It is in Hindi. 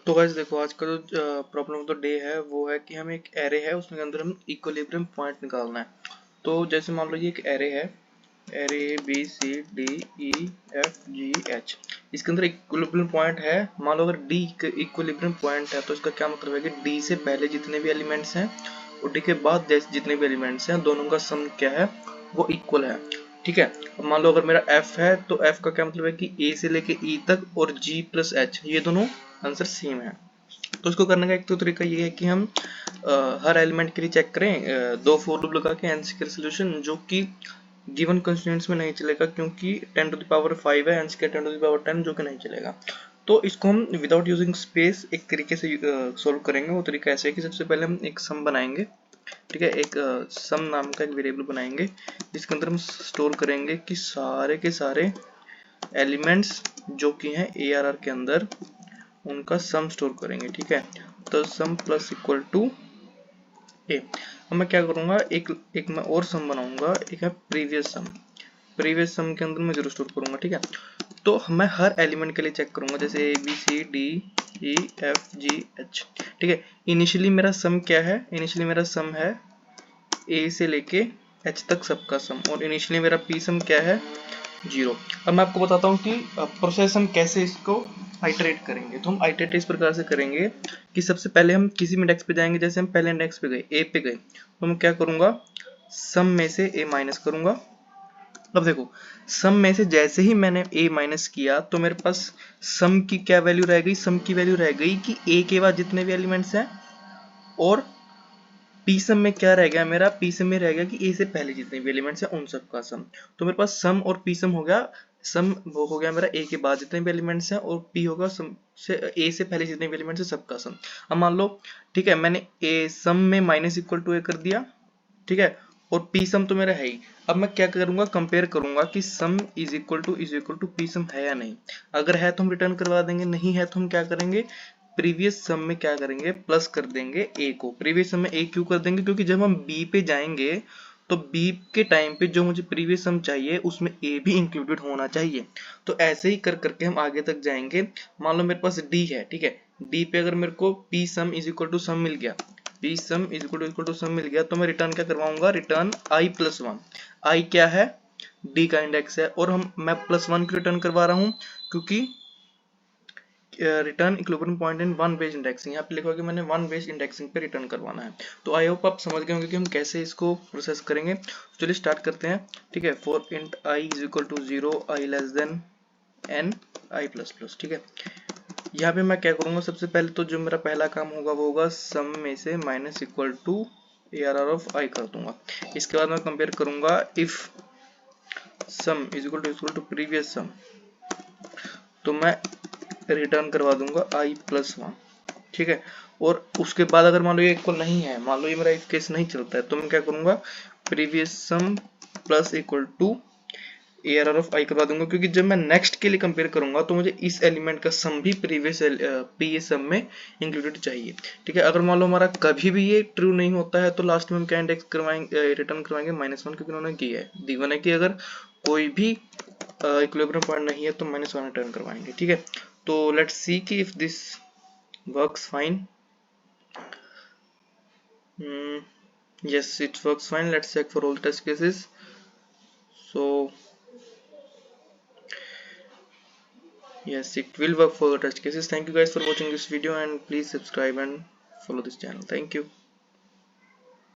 तो गाइस देखो, आज का जो प्रॉब्लम ऑफ द डे है वो है कि हमें एक एरे है, उसके अंदर हम इक्विलिब्रियम पॉइंट निकालना है। तो जैसे मान लो ये एक एरे है, array A B C D E F G H. इसके अंदर इक्विलिब्रियम पॉइंट है। मान लो अगर डी इक्विलिब्रियम पॉइंट है तो इसका क्या मतलब है कि डी से पहले जितने भी एलिमेंट्स हैं और डी के बाद जितने भी एलिमेंट्स हैं दोनों का सम क्या है, वो इक्वल है। ठीक है। अब मान लो अगर मेरा f है तो f का क्या मतलब है कि a से लेके e तक और g प्लस h ये दोनों आंसर सेम है। तो इसको करने का एक तो तरीका ये है कि हम हर एलिमेंट के लिए चेक करें दो फॉर लूप लगा के एन स्क्वायर सोल्यूशन, जो कि गिवन कंस्ट्रेंट्स में नहीं चलेगा क्योंकि 10 टू द पावर 5 है, N square 10 to the power 10 जो कि नहीं चलेगा। तो इसको हम विदाउट यूजिंग स्पेस एक तरीके से सोल्व करेंगे। वो तरीका ऐसे है कि सबसे पहले हम एक सम बनाएंगे। ठीक है, एक सम नाम का एक वेरिएबल बनाएंगे जिसके अंदर हम स्टोर करेंगे कि सारे के सारे एलिमेंट्स जो कि हैं ARR के अंदर उनका सम स्टोर करेंगे। ठीक है, तो सम प्लस इक्वल टू ए। अब मैं क्या करूंगा, एक मैं और सम बनाऊंगा, एक है प्रीवियस सम। प्रीवियस सम के अंदर मैं जीरो स्टोर करूंगा। ठीक है, तो मैं हर एलिमेंट के लिए चेक करूंगा, जैसे A B C D E F G H. ठीक है, इनिशियली मेरा सम क्या है, इनिशियली मेरा सम है ए से लेके एच तक सबका सम, और इनिशियली मेरा पी सम क्या है, जीरो। अब मैं आपको बताता हूँ कि प्रोसेस हम कैसे इसको आइटरेट करेंगे। तो हम आइटरेट इस प्रकार से करेंगे कि सबसे पहले हम किसी इंडेक्स पे जाएंगे, जैसे हम पहले इंडेक्स पे गए ए पे गए, तो मैं क्या करूंगा, सम में से ए माइनस करूंगा। अब देखो, सम में से जैसे ही मैंने ए माइनस किया तो मेरे पास सम की क्या वैल्यू रह गई, सम की वैल्यू रह गई कि ए के बाद जितने भी एलिमेंट्स हैं, और पी सम में क्या रह गया, मेरा पी सम में रह गया कि ए से पहले जितने भी एलिमेंट्स हैं उन सब का सम। तो मेरे पास सम और पी सम हो गया। सम वो हो गया मेरा ए के बाद जितने भी एलिमेंट्स हैं, और पी होगा सम से ए से पहले जितने भी एलिमेंट्स हैं सबका सम। अब मान लो, ठीक है, मैंने ए सम में माइनस इक्वल टू ए कर दिया। ठीक है, और पी सम तो मेरा है ही। अब मैं क्या करूंगा, कंपेयर करूंगा कि sum is equal to P sum है या नहीं। अगर है तो हम रिटर्न करवा देंगे, नहीं है तो हम क्या करेंगे, प्रीवियस सम में क्या करेंगे, प्लस कर देंगे ए को। प्रीवियस सम में ए क्यों कर देंगे, क्योंकि जब हम बी पे जाएंगे तो बी के टाइम पे जो मुझे प्रीवियस सम चाहिए उसमें ए भी इंक्लूडेड होना चाहिए। तो ऐसे ही कर करके हम आगे तक जाएंगे। मान लो मेरे पास डी है, ठीक है, डी पे अगर मेरे को P sum is equal to sum मिल गया, P sum is equal to sum मिल गया, तो मैं रिटर्न क्या करवाऊंगा, return I plus one. I क्या है, डी का इंडेक्स है, और मैं प्लस वन क्यों रिटर्न करवा रहा हूँ, क्योंकि return equilibrium point in one based indexing, यहाँ पे लिखा कि मैंने वन बेस्ड इंडेक्सिंग पे रिटर्न करवाना है। तो आई होप आप समझ गए होंगे कि हम कैसे इसको प्रोसेस करेंगे। तो चलिए स्टार्ट करते हैं। ठीक है, for int I is equal to 0, I less than N, I plus plus. ठीक है, यहाँ पे मैं क्या करूंगा, सबसे पहले तो जो मेरा पहला काम होगा वो होगा सम में से minus equal to ARR of I कर दूंगा। इसके बाद मैं कंपेयर करूंगा if sum is equal to previous sum, तो मैं रिटर्न करवा दूंगा आई प्लस वन। ठीक है, और उसके बाद अगर मान लो ये इक्वल नहीं है, मान लो ये मेरा इफ केस नहीं चलता है, तो मैं क्या करूंगा, previous sum plus equal to ARR of I करवा दूंगा, क्योंकि जब मैं नेक्स्ट के लिए कंपेयर करूंगा तो मुझे इस एलिमेंट का सम भी प्रीवियस सम में इंक्लूडेड चाहिए। ठीक है, अगर मान लो हमारा कभी भी ये ट्रू नहीं होता है तो लास्ट में हम क्या इंडेक्स करवाएंगे, रिटर्न करवाएंगे माइनस वन, क्योंकि उन्होंने किया है, गिवन है कि अगर कोई भी इक्विलिब्रियम पॉइंट नहीं है तो माइनस वन रिटर्न करवाएंगे। ठीक है, तो लेट्स सी कि if this works fine. Yes, it works fine. Let's check for all test cases. So yes, it will work for the test cases. Thank you guys for watching this video, and please subscribe and follow this channel. Thank you.